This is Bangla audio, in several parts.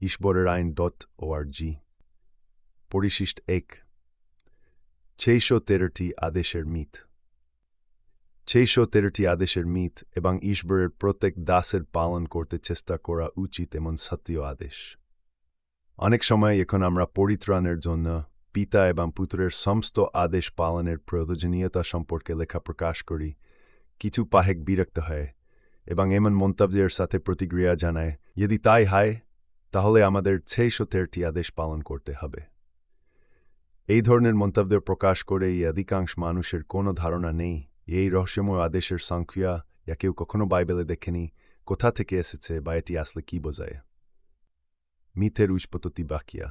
ishborerain.org পরিশিষ্ট 1 613টি আদেশের মিথ 613টি আদেশের মিথ এবং ঈশ্বরের প্রত্যেক দাসের পালন করতে চেষ্টা করা উচিত এমন সত্য আদেশ। অনেক সময় এখন আমরা পরিত্রাণের জন্য পিতা এবং পুত্রের সমস্ত আদেশ পালনের প্রয়োজনীয়তা সম্পর্কে লেখা প্রকাশ করি, কিছু পাহেক বিরক্ত হয় এবং এমন মন্তব্যের সাথে প্রতিক্রিয়া জানায়, যদি তাই হয় তাহলে আমাদের 613টি আদেশ পালন করতে হবে। এই ধরনের মন্তব্য প্রকাশ করে অধিকাংশ মানুষের কোনো ধারণা নেই এই রহস্যময় আদেশের সংখ্যা যা কেউ কখনো বাইবেলে দেখেনি, কোথা থেকে এসেছে বা এটি আসলে কি বোঝায়। মিথের উৎপত্তি ব্যাখ্যা।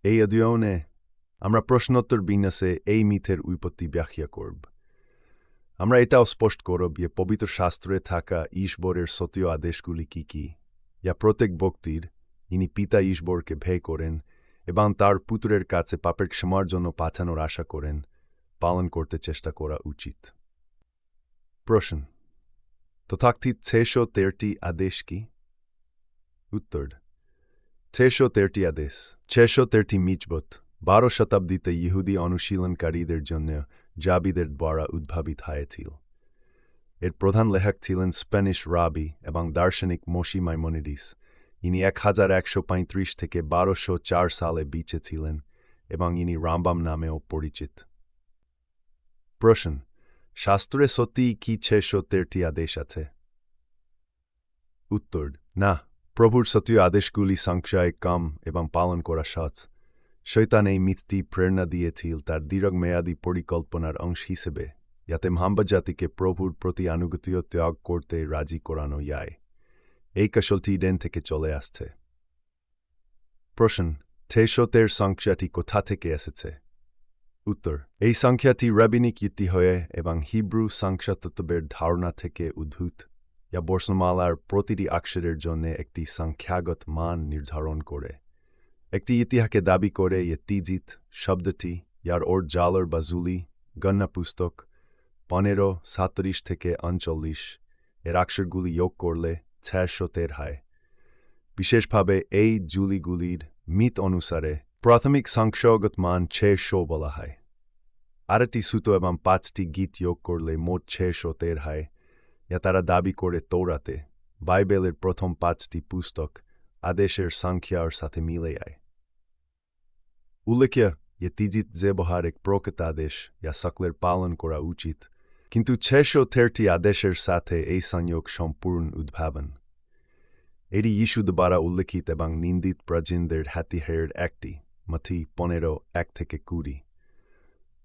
এই অধ্যয়নে আমরা প্রশ্নোত্তর বিন্যাসে এই মিথের উৎপত্তি ব্যাখ্যা করব। আমরা এটাও স্পষ্ট করব যে পবিত্র শাস্ত্রে থাকা ঈশ্বরের সত্য আদেশগুলি কি কি, যা প্রত্যেক ব্যক্তির, ইনি পিতা ঈশ্বরকে ভয় করেন এবং তার পুত্রের কাছে পাপের ক্ষমার জন্য পাঠানোর আশা করেন, পালন করতে চেষ্টা করা উচিত। প্রশ্ন: তথাকথিত 613টি আদেশ কি? উত্তর: 613টি আদেশ, 613টি মিচবত 12 শতাব্দীতে ইহুদি অনুশীলনকারীদের জন্য জাবিদের দ্বারা উদ্ভাবিত হয়েছিল। এর প্রধান লেখক ছিলেন স্প্যানিশ রাবি এবং দার্শনিক মোশি মাইমনিডিস। ইনি 1135 থেকে 1204 সালে বেঁচে ছিলেন এবং ইনি রামবাম নামেও পরিচিত। প্রশ্ন: শাস্ত্রে সত্যিই কি 613টি আদেশ আছে? উত্তর: না। প্রভুর সত্য আদেশগুলি সংখ্যায় কম এবং পালন করা সহজ। শয়তান এই মিথটি প্রেরণা দিয়েছিল তার দীর্ঘমেয়াদী পরিকল্পনার অংশ হিসেবে, যাতে মানব জাতিকে প্রভুর প্রতি আনুগত্য ত্যাগ করতে রাজি করানো যায়। এই কৌশলটি দেন থেকে চলে আসছে। প্রশ্ন: 613 সংখ্যাটি কোথা থেকে এসেছে? উত্তর: এই সংখ্যাটি রাবিনিক ইতিহাস এবং হিব্রু সংখ্যাতত্ত্বের ধারণা থেকে উদ্ভূত, যা বর্ণমালার প্রতিটি অক্ষরের জন্য একটি সংখ্যাগত মান নির্ধারণ করে। একটি ইতিহাসকে দাবি করে যে তিজিত শব্দটি, যার অর্থ জালর বা জুলি, গণনা পুস্তক 1537 থেকে 39 এর অক্ষরগুলি যোগ করলে 613 হয়। বিশেষভাবে এই জুলিগুলির মিথ অনুসারে প্রাথমিক সংখ্যাগত মান 600 বলা হয়। আরেকটি সূত্র এবং 5টি গীত যোগ করলে মোট 613 হয়, যা তারা দাবি করে তৌরাতে, বাইবেলের প্রথম 5টি পুস্তক, আদেশের সংখ্যার সাথে মিলে যায়। উল্লেখ্য যে তিজিত ব্যবহার এক প্রকৃত আদেশ, যা সকলের পালন করা উচিত, কিন্তু 613টি আদেশের সাথে এই সংযোগ সম্পূর্ণ উদ্ভাবন। এটি যীশু দ্বারা উল্লেখিত এবং নিন্দিত প্রাচীনদের হাতিয়ারের একটি, মাথি 15:1-20।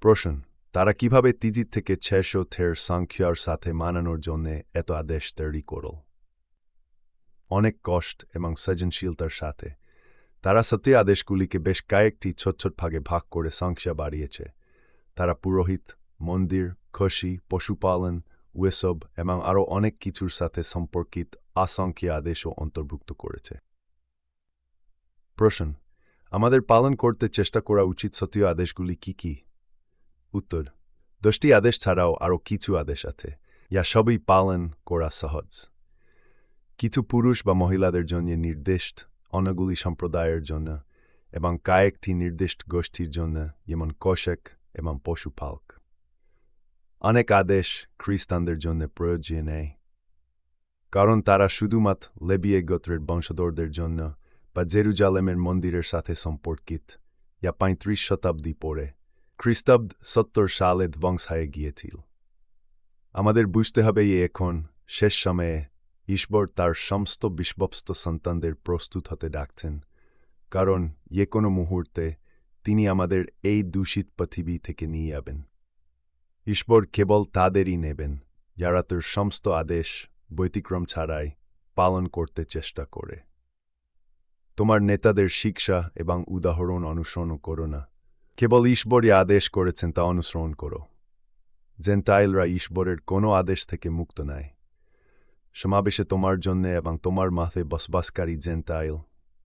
প্রশ্ন: তারা কিভাবে তিজিত থেকে 613 সংখ্যার সাথে মানানোর জন্য এত আদেশ তৈরি করল? অনেক কষ্ট এবং সৃজনশীলতার সাথে তারা সত্য আদেশগুলিকে বেশ কয়েকটি ছোট ছোট ভাগে ভাগ করে সংখ্যা বাড়িয়েছে। তারা পুরোহিত, মন্দির, খুশি, পশুপালন, উৎসব এবং আরও অনেক কিছুর সাথে সম্পর্কিত অসংখ্য আদেশও অন্তর্ভুক্ত করেছে। প্রশ্ন: আমাদের পালন করতে চেষ্টা করা উচিত সত্য আদেশগুলি কি কি? উত্তর: 10টি আদেশ ছাড়াও আরও কিছু আদেশ আছে, যা সবই পালন করা সহজ। কিছু পুরুষ বা মহিলাদের জন্য নির্দিষ্ট, অন্যগুলি সম্প্রদায়ের জন্য এবং কয়েকটি নির্দিষ্ট গোষ্ঠীর জন্য, যেমন কৃষক এবং পশুপালক। অনেক আদেশ খ্রিস্টানদের জন্য প্রয়োজনীয় নেই, কারণ তারা শুধুমাত্র লেবীয় গোত্রের বংশধরদের জন্য বা জেরুজালেমের মন্দিরের সাথে সম্পর্কিত, যা 35 শতাব্দী পরে খ্রিস্টাব্দ 70 সালে ধ্বংস হয়ে গিয়েছিল। আমাদের বুঝতে হবে যে এখন শেষ সময়ে ঈশ্বর তার সমস্ত বিশ্বস্ত সন্তানদের প্রস্তুত হতে ডাকছেন, কারণ যে কোনো মুহূর্তে তিনি আমাদের এই দূষিত পৃথিবী থেকে নিয়ে যাবেন। ঈশ্বর কেবল তাদেরই নেবেন যারা তার সমস্ত আদেশ ব্যতিক্রম ছাড়াই পালন করতে চেষ্টা করে। তোমার নেতাদের শিক্ষা এবং উদাহরণ অনুসরণ করো না, কেবল ঈশ্বর আদেশ করেছেন তা অনুসরণ করো। জেন্টাইলরা ঈশ্বরের কোনো আদেশ থেকে মুক্ত নয়। সমাবেশে তোমার জন্য এবং তোমার মাঝে বসবাসকারী জেন্টাইল,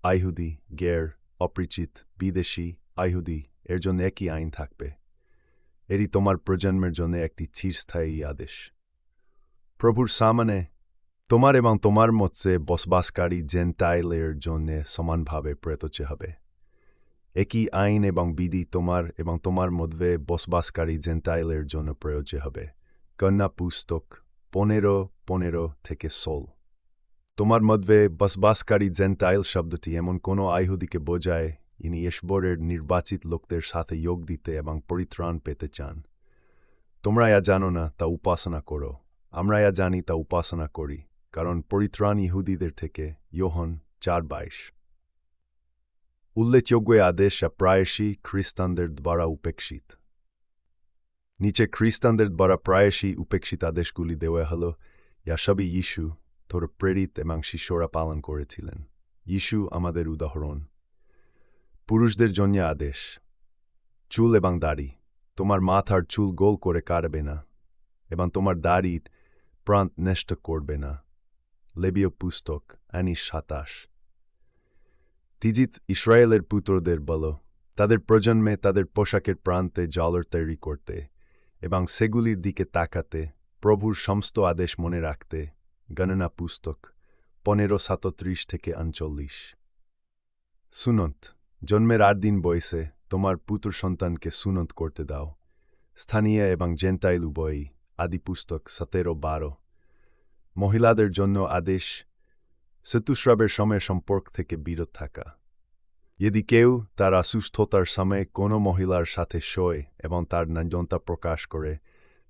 আইহুদি, গের, অপরিচিত, বিদেশি, আইহুদি এর জন্য একই আইন থাকবে। এটি তোমার প্রজন্মের জন্য একটি চিরস্থায়ী আদেশ। প্রভুর সামনে তোমার এবং তোমার মধ্যে বসবাসকারী জেন্টাইলের জন্য সমানভাবে প্রযোজ্য হবে। একই আইন এবং বিধি তোমার এবং তোমার মধ্যে বসবাসকারী জেন্টাইলের জন্য প্রযোজ্য হবে। কন্যা পুস্তক 15:15-16। তোমার মধ্যে বসবাসকারী জেন্টাইল শব্দটি এমন কোনো আইহুদিকে বোঝায় ইনি ঈশ্বরের নির্বাচিত লোকদের সাথে যোগ দিতে এবং পরিত্রাণ পেতে চান। তোমরা ইয়া জানো না, তা উপাসনা করো। আমরা ইয়া জানি, তা উপাসনা করি, কারণ পরিত্রাণ ইহুদিদের থেকে। যোহন 4:22। উল্লেখযোগ্য আদেশ প্রায়শই খ্রিস্টানদের দ্বারা উপেক্ষিত। নিচে খ্রিস্টানদের দ্বারা প্রায়শই উপেক্ষিত আদেশগুলি দেওয়া হল, ইয়া সবই যিশু প্রেরিত এবং শিষ্যরা পালন করেছিলেন। যিশু আমাদের উদাহরণ। পুরুষদের জন্য আদেশ: চুল এবং দাড়ি। তোমার মাথার চুল গোল করে কাটবে না এবং তোমার দাড়ির প্রান্ত নষ্ট করবে না। লেবীয় পুস্তক 27। তিজিত ইসরায়েলের পুত্রদের বল, তাদের প্রজন্মে তাদের পোশাকের প্রান্তে জলর তৈরি করতে এবং সেগুলির দিকে তাকাতে, প্রভুর সমস্ত আদেশ মনে রাখতে। গণনা পুস্তক 15:37-39। সুনত: জন্মের 8 দিন বয়সে তোমার পুত্র সন্তানকে সুনত করতে দাও, স্থানীয় এবং জেন্টাইল উভয়ই। আদি পুস্তক 17:12। মহিলাদের জন্য আদেশ: ঋতুস্রাবের সময় সম্পর্ক থেকে বিরত থাকা। যদি কেউ তার অসুস্থতার সময় কোনো মহিলার সাথে শোয় এবং তার নগ্নতা প্রকাশ করে,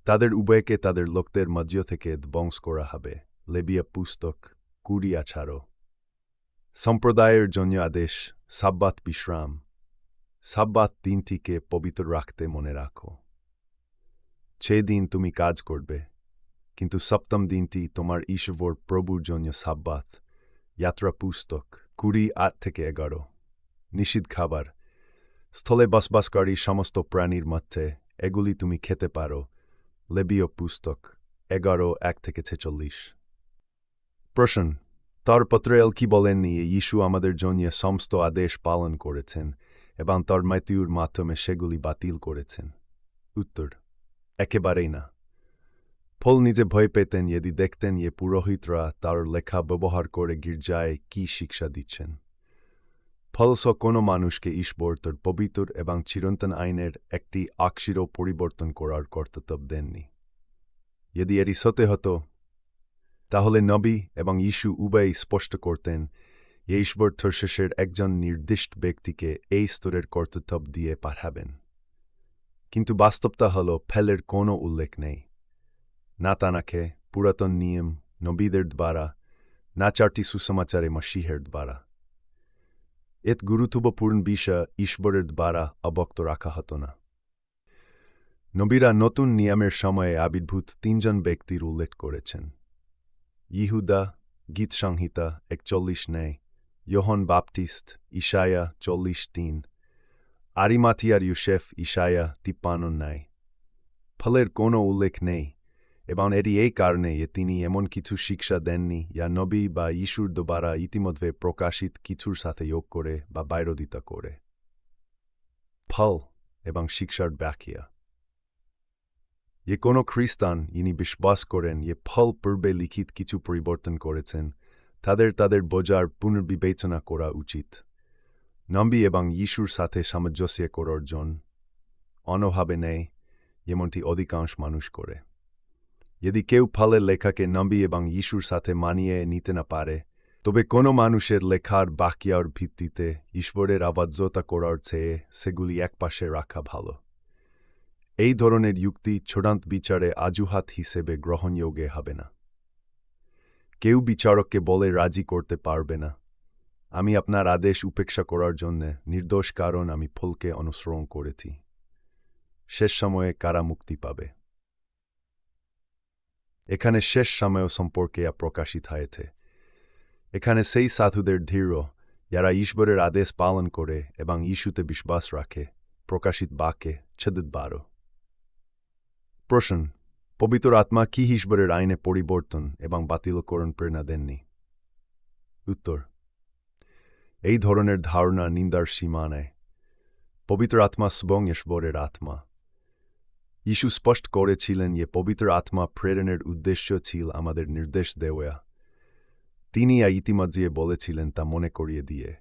তাদের উভয়কে তাদের লোকদের মধ্য থেকে ধ্বংস করা হবে। লেবীয় পুস্তক 20:18। সম্প্রদায়ের জন্য আদেশ: সাব্বাত বিশ্রাম। সাব্বাত দিনটিকে পবিত্র রাখতে মনে রাখো। সেদিন তুমি কাজ করবে, কিন্তু সপ্তম দিনটি তোমার ঈশ্বর প্রভুর জন্য সাব্বাত। যাত্রা পুস্তক 20:8-11। নিষিদ্ধ খাবার: স্থলে বসবাসকারী সমস্ত প্রাণীর মধ্যে এগুলি তুমি খেতে পারো। লেবীয় পুস্তক 11:1-46। প্রশ্ন: তার পত্রেল কি বলেননি যিশু আমাদের জন্য সমস্ত আদেশ পালন করেছেন এবং তার মৃত্যুর মাধ্যমে সেগুলি বাতিল করেছেন? উত্তর: একেবারেই না। পল নিজে ভয় পেতেন যদি দেখতেন পুরোহিতরা তার লেখা ব্যবহার করে গির্জায় কি শিক্ষা দিচ্ছেন। ফলস কোনো মানুষকে ঈশ্বর তার পবিত্র এবং চিরন্তন আইনের একটি অক্ষরও পরিবর্তন করার কর্তব্য দেননি। যদি এটি সত্য হতো, তাহলে নবী এবং যিশু উভয়ই স্পষ্ট করতেন ঈশ্বর তার শেষের একজন নির্দিষ্ট ব্যক্তিকে এই স্তরের কর্তব্য দিয়ে পাঠাবেন। কিন্তু বাস্তবতা হল, ফেলের কোনো উল্লেখ নেই। না তানাকে পুরাতন নিয়ম, নবীদের দ্বারা, না চারটি সুসমাচারে মসিহের দ্বারা। এত গুরুত্বপূর্ণ বিষয় ঈশ্বরের দ্বারা অবক্ত রাখা হতো না। নবীরা নতুন নিয়মের সময়ে আবির্ভূত 3 জন ব্যক্তির উল্লেখ করেছেন: ইহুদা, গীত সংহিতা 41 যোহন বাপ্টিস্ট, ইশায়া 40:3, আরিমাথিয়ার ইউসেফ, ইশায়া 53। ফলের কোনো উল্লেখ নেই, এবং এটি এই কারণে তিনি এমন কিছু শিক্ষা দেননি যা নবী বা যিশুর দ্বারা ইতিমধ্যে প্রকাশিত কিছুর সাথে যোগ করে বা বিরোধিতা করে। ফল এবং শিক্ষার ব্যাখ্যা: কোনো খ্রিস্টান ইনি বিশ্বাস করেন ফল পূর্বে লিখিত কিছু পরিবর্তন করেছেন, তাদের বোঝার পুনর্বিবেচনা করা উচিত। নবী এবং যিশুর সাথে সামঞ্জস্য করার জন্য অন্যভাবে নেই, যেমনটি অধিকাংশ মানুষ করে। যদি কেউ ফলের লেখাকে নবী এবং যিশুর সাথে মানিয়ে নিতে না পারে, তবে কোনো মানুষের লেখার বাক্যার ভিত্তিতে ঈশ্বরের আবাধ্যতা করার চেয়ে সেগুলি একপাশে রাখা ভালো। এই ধরনের যুক্তি চূড়ান্ত বিচারে অজুহাত হিসেবে গ্রহণযোগ্য হবে না। কেউ বিচারককে বলে রাজি করতে পারবে না, আমি আপনার আদেশ উপেক্ষা করার জন্য নির্দোষ, কারণ আমি ফলকে অনুসরণ করেছি। শেষ সময়ে কারা মুক্তি পাবে? এখানে শেষ সময় সম্পর্কে প্রকাশিত হয়েছে। এখানে সেই সাধুদের ধীর যারা ঈশ্বরের আদেশ পালন করে এবং যিশুতে বিশ্বাস রাখে। প্রকাশিত বাক্যে 6:12। প্রশ্ন: পবিত্র আত্মা কি ঈশ্বরের আইনে পরিবর্তন এবং বাতিলকরণ প্রেরণা দেননি? উত্তর: এই ধরনের ধারণা নিন্দার সীমা নেই। পবিত্র আত্মা স্বয়ং ঈশ্বরের আত্মা। যিশু স্পষ্ট করেছিলেন পবিত্র আত্মা প্রেরণের উদ্দেশ্য ছিল আমাদের নির্দেশ দেওয়া, তিনি ইতিমধ্যে বলেছিলেন তা মনে করিয়ে দিয়ে।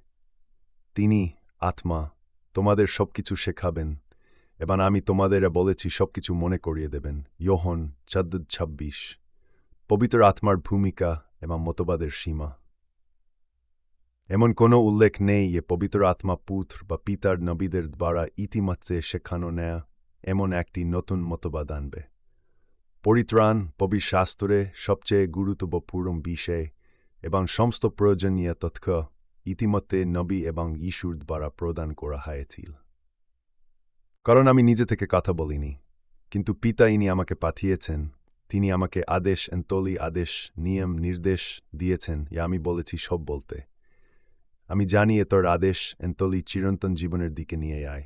তিনি, আত্মা, তোমাদের সবকিছু শেখাবেন, এবং আমি তোমাদের বলেছি সবকিছু মনে করিয়ে দেবেন। যোহন 14:26। পবিত্র আত্মার ভূমিকা এবং মতবাদের সীমা। এমন কোনো উল্লেখ নেই যে পবিত্র আত্মা পুত্র বা পিতার নবীদের দ্বারা ইতিমধ্যে শেখানো নেয়া এমন একটি নতুন মতবাদ আনবে। পরিত্রাণ পবিত্র শাস্ত্রে সবচেয়ে গুরুত্বপূর্ণ বিষয় এবং সমস্ত প্রয়োজনীয় তথ্য ইতিমধ্যে নবী এবং ঈশ্বর দ্বারা প্রদান করা হয়েছিল। কারণ আমি নিজে থেকে কথা বলিনি, কিন্তু পিতা ইনি আমাকে পাঠিয়েছেন, তিনি আমাকে আদেশ এন্তলি আদেশ নিয়ম নির্দেশ দিয়েছেন, আমি বলেছি সব বলতে। আমি জানি তোর আদেশ এন্তলি চিরন্তন জীবনের দিকে নিয়ে আয়,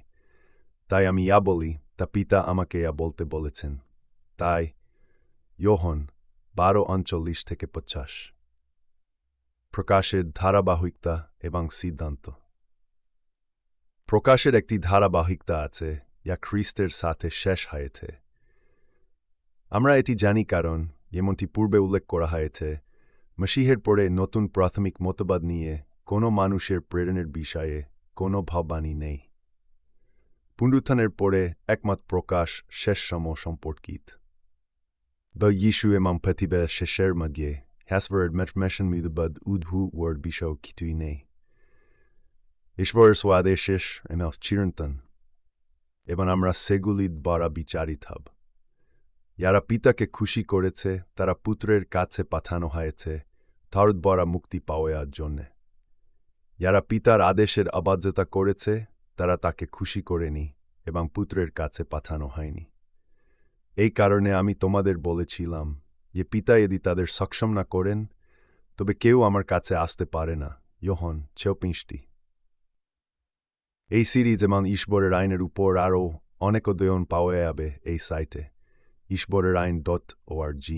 তাই আমি বলি, তা পিতা আমাকে বলতে বলেছেন। তাই যোহন 12:39-50। প্রকাশের ধারাবাহিকতা এবং সিদ্ধান্ত। প্রকাশের একটি ধারাবাহিকতা আছে, যা খ্রিস্টের সাথে শেষ হয়েছে। আমরা এটি জানি কারণ, যেমনটি পূর্বে উল্লেখ করা হয়েছে, মসিহের পরে নতুন প্রাথমিক মতবাদ নিয়ে কোনো মানুষের প্রেরণের বিষয়ে কোনো ভাববাণী নেই। পুনরুত্থানের পরে একমাত্র প্রকাশ শেষ সময় সম্পর্কিত। বা যিশু এবং পৃথিবীর শেষের মাঝে হাসভারের মেশন মতবাদ উদ্ভূত ওয়ার্ড বিষয় কিছুই নেই। ঈশ্বরের স্বাদেশেষ এবং চিরন্তন, এবং আমরা সেগুলি দ্বারা বিচারিত হব। যারা পিতাকে খুশি করেছে তারা পুত্রের কাছে পাঠানো হয়েছে তার দ্বারা মুক্তি পাওয়ার জন্যে। যারা পিতার আদেশের অবাধ্যতা করেছে তারা তাকে খুশি করেনি এবং পুত্রের কাছে পাঠানো হয়নি। এই কারণে আমি তোমাদের বলেছিলাম যে পিতা যদি তাদের সক্ষম না করেন তবে কেউ আমার কাছে আসতে পারে না। যোহন 6:5। এই সিরিজ এবং ঈশ্বরের আইনের উপর আরও অনেক অধ্যয়ন পাওয়া যাবে এই সাইটে ishborerain.org